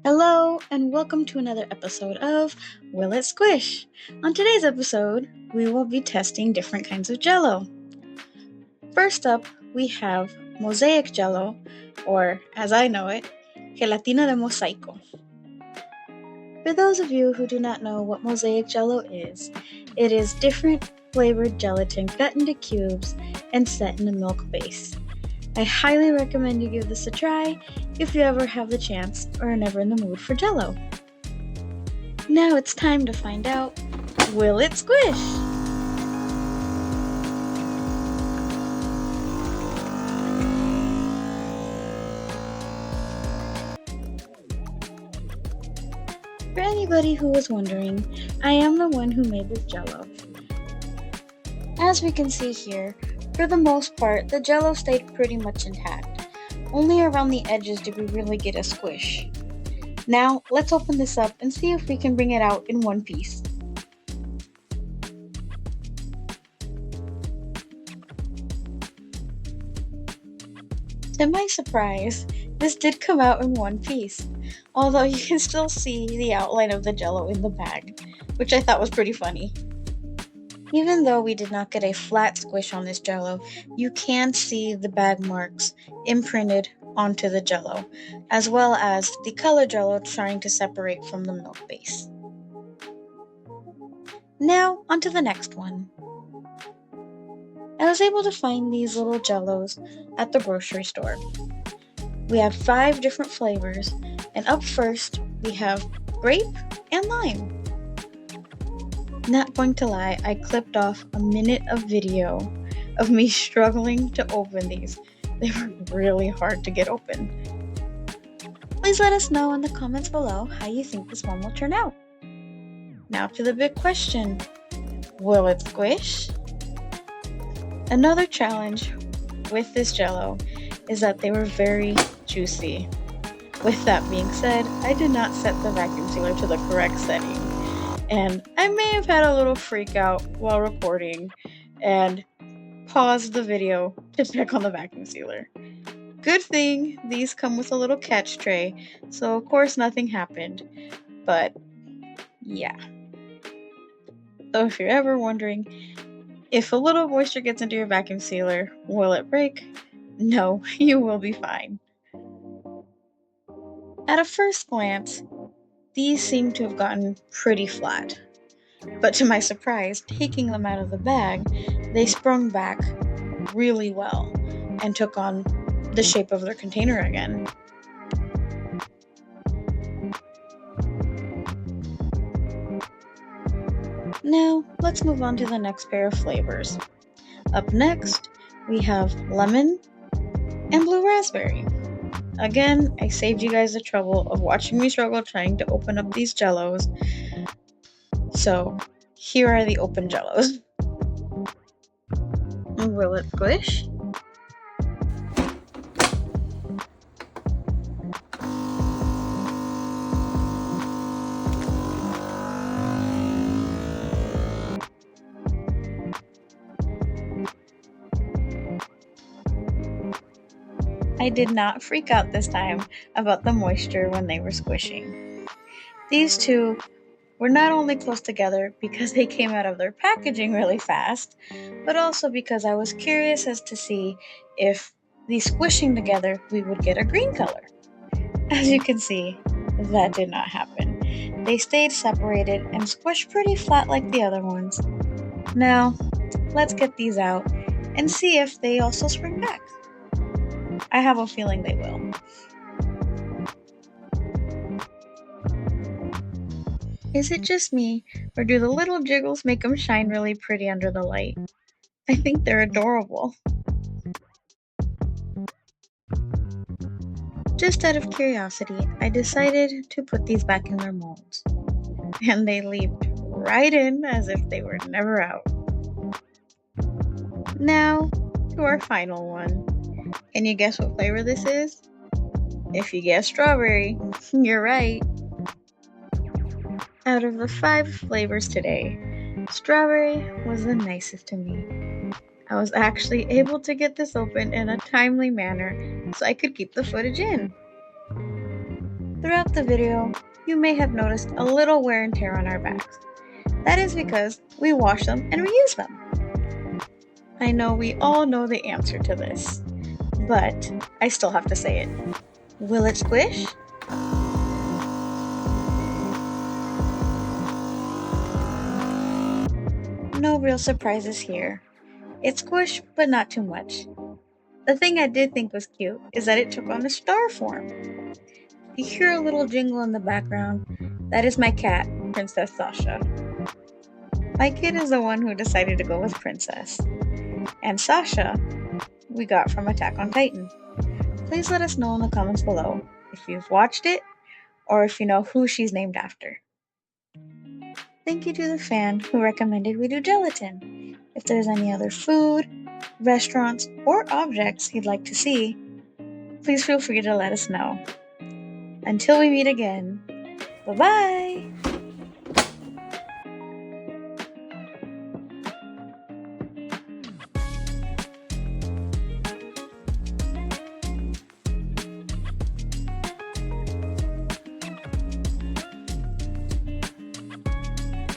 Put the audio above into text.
Hello, and welcome to another episode of Will It Squish? On today's episode, we will be testing different kinds of Jello. First up, we have mosaic Jello, or as I know it, gelatina de mosaico. For those of you who do not know what mosaic Jello is, it is different flavored gelatin cut into cubes and set in a milk base. I highly recommend you give this a try if you ever have the chance or are never in the mood for Jello. Now it's time to find out, will it squish? For anybody who was wondering, I am the one who made this Jello. As we can see here, for the most part, the Jello stayed pretty much intact. Only around the edges did we really get a squish. Now, let's open this up and see if we can bring it out in one piece. To my surprise, this did come out in one piece, although you can still see the outline of the Jello in the bag, which I thought was pretty funny. Even though we did not get a flat squish on this Jello, you can see the bag marks imprinted onto the Jello, as well as the color Jello starting to separate from the milk base. Now, onto the next one. I was able to find these little Jellos at the grocery store. We have 5 different flavors, and up first, we have grape and lime. Not going to lie, I clipped off a minute of video of me struggling to open these. They were really hard to get open. Please let us know in the comments below how you think this one will turn out. Now to the big question, will it squish? Another challenge with this Jello is that they were very juicy. With that being said, I did not set the vacuum sealer to the correct setting, and I may have had a little freak out while recording and paused the video to check on the vacuum sealer. Good thing these come with a little catch tray, so of course nothing happened, but yeah. So if you're ever wondering, if a little moisture gets into your vacuum sealer, will it break? No, you will be fine. At a first glance, these seem to have gotten pretty flat. But to my surprise, taking them out of the bag, they sprung back really well and took on the shape of their container again. Now, let's move on to the next pair of flavors. Up next, we have lemon and blue raspberry. Again, I saved you guys the trouble of watching me struggle trying to open up these Jellos. So, here are the open Jellos. Will it squish? I did not freak out this time about the moisture when they were squishing. These two were not only close together because they came out of their packaging really fast, but also because I was curious as to see if these squishing together we would get a green color. As you can see, that did not happen. They stayed separated and squished pretty flat like the other ones. Now, let's get these out and see if they also spring back. I have a feeling they will. Is it just me, or do the little jiggles make them shine really pretty under the light? I think they're adorable. Just out of curiosity, I decided to put these back in their molds. And they leaped right in as if they were never out. Now, to our final one. Can you guess what flavor this is? If you guess strawberry, you're right. Out of the 5 flavors today, strawberry was the nicest to me. I was actually able to get this open in a timely manner so I could keep the footage in. Throughout the video, you may have noticed a little wear and tear on our backs. That is because we wash them and reuse them. I know we all know the answer to this, but I still have to say it. Will it squish? No real surprises here. It squished, but not too much. The thing I did think was cute is that it took on a star form. You hear a little jingle in the background. That is my cat, Princess Sasha. My kid is the one who decided to go with Princess. And Sasha, we got from Attack on Titan. Please let us know in the comments below if you've watched it or if you know who she's named after. Thank you to the fan who recommended we do gelatin. If there's any other food, restaurants, or objects you'd like to see, please feel free to let us know. Until we meet again, bye-bye!